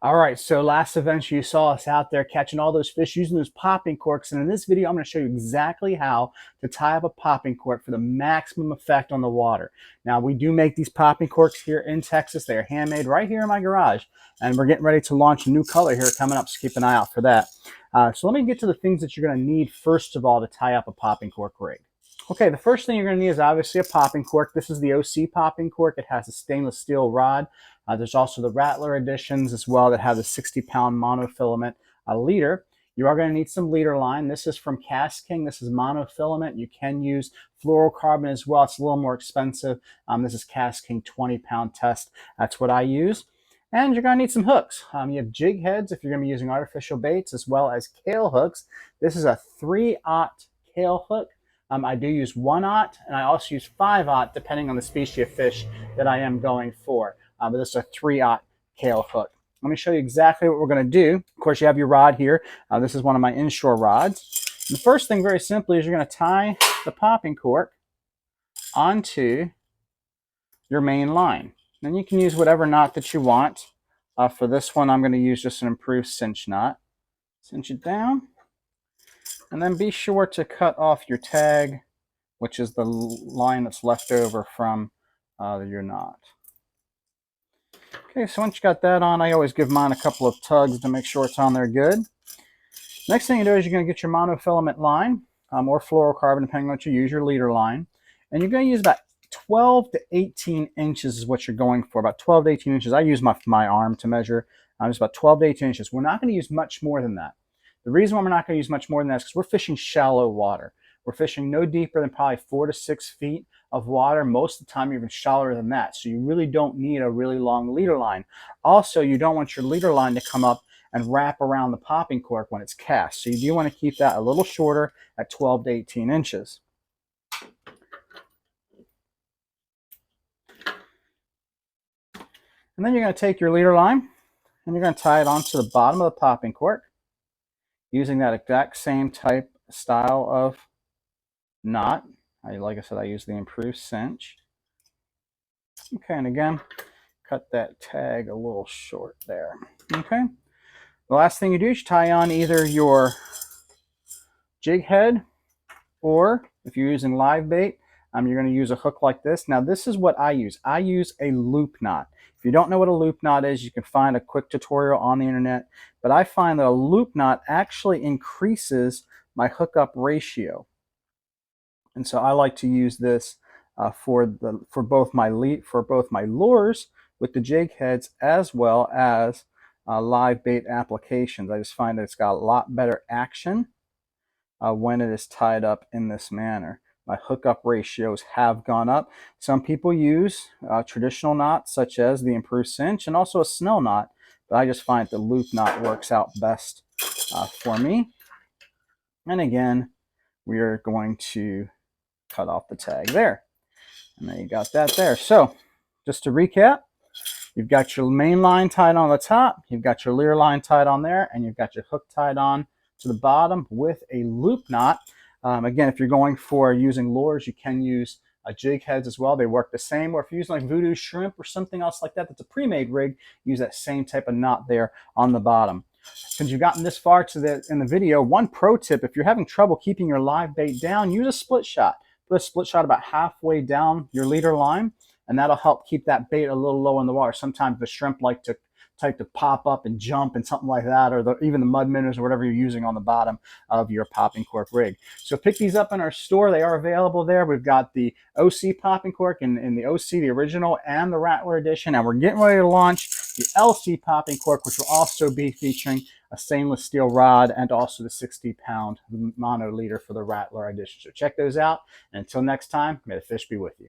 All right, so last event you saw us out there catching all those fish using those popping corks, and in this video I'm going to show you exactly how to tie up a popping cork for the maximum effect on the water. Now we do make these popping corks here in Texas. They are handmade right here in my garage, and we're getting ready to launch a new color here coming up, so keep an eye out for that. So let me get to the things that you're going to need first of all to tie up a popping cork rig. Okay, the first thing you're going to need is obviously a popping cork. This is the OC popping cork. It has a stainless steel rod. There's also the Rattler editions as well that have a 60-pound monofilament leader. You are going to need some leader line. This is from Cast King. This is monofilament. You can use fluorocarbon as well. It's a little more expensive. This is Cast King 20-pound test. That's what I use. And you're going to need some hooks. You have jig heads if you're going to be using artificial baits, as well as cale hooks. This is a 3/0 cale hook. I do use 1/0, and I also use 5/0 depending on the species of fish that I am going for. But this is a 3/0 cale hook. Let me show you exactly what we're going to do. Of course, you have your rod here. This is one of my inshore rods. And the first thing, very simply, is you're going to tie the popping cork onto your main line. Then you can use whatever knot that you want. For this one, I'm going to use just an improved cinch knot. Cinch it down. And then be sure to cut off your tag, which is the line that's left over from your knot. Okay, so once you got that on, I always give mine a couple of tugs to make sure it's on there good. Next thing you do is you're going to get your monofilament line or fluorocarbon, depending on what you use, your leader line. And you're going to use about 12 to 18 inches is what you're going for, about 12 to 18 inches. I use my arm to measure. Just about 12 to 18 inches. We're not going to use much more than that. The reason why we're not going to use much more than that is because we're fishing shallow water. We're fishing no deeper than probably 4 to 6 feet of water. Most of the time, even shallower than that. So you really don't need a really long leader line. Also, you don't want your leader line to come up and wrap around the popping cork when it's cast. So you do want to keep that a little shorter at 12 to 18 inches. And then you're going to take your leader line and you're going to tie it onto the bottom of the popping cork using that exact same type style of knot. Like I said, I use the improved cinch. Okay, and again, cut that tag a little short there. Okay, the last thing you do is you tie on either your jig head, or if you're using live bait, you're going to use a hook like this. Now, this is what I use. I use a loop knot. If you don't know what a loop knot is, you can find a quick tutorial on the internet. But I find that a loop knot actually increases my hookup ratio. And so I like to use this for both my lures with the jig heads as well as live bait applications. I just find that it's got a lot better action when it is tied up in this manner. My hookup ratios have gone up. Some people use traditional knots such as the improved cinch and also a snell knot, but I just find the loop knot works out best for me. And again, we are going to cut off the tag there. And then you got that there. So just to recap, you've got your main line tied on the top, you've got your leader line tied on there, and you've got your hook tied on to the bottom with a loop knot. Again, if you're going for using lures, you can use jig heads as well. They work the same. Or if you're using like voodoo shrimp or something else like that that's a pre-made rig, use that same type of knot there on the bottom. Since you've gotten this far in the video, one pro tip: if you're having trouble keeping your live bait down, use a split shot. Put a split shot about halfway down your leader line, and that'll help keep that bait a little low in the water. Sometimes the shrimp like to pop up and jump and something like that, or even the mud minnows or whatever you're using on the bottom of your popping cork rig. So pick these up in our store. They are available there. We've got the OC popping cork and the OC, the original, and the Rattler edition. And we're getting ready to launch the LC popping cork, which will also be featuring a stainless steel rod and also the 60-pound mono leader for the Rattler edition. So check those out. And until next time, may the fish be with you.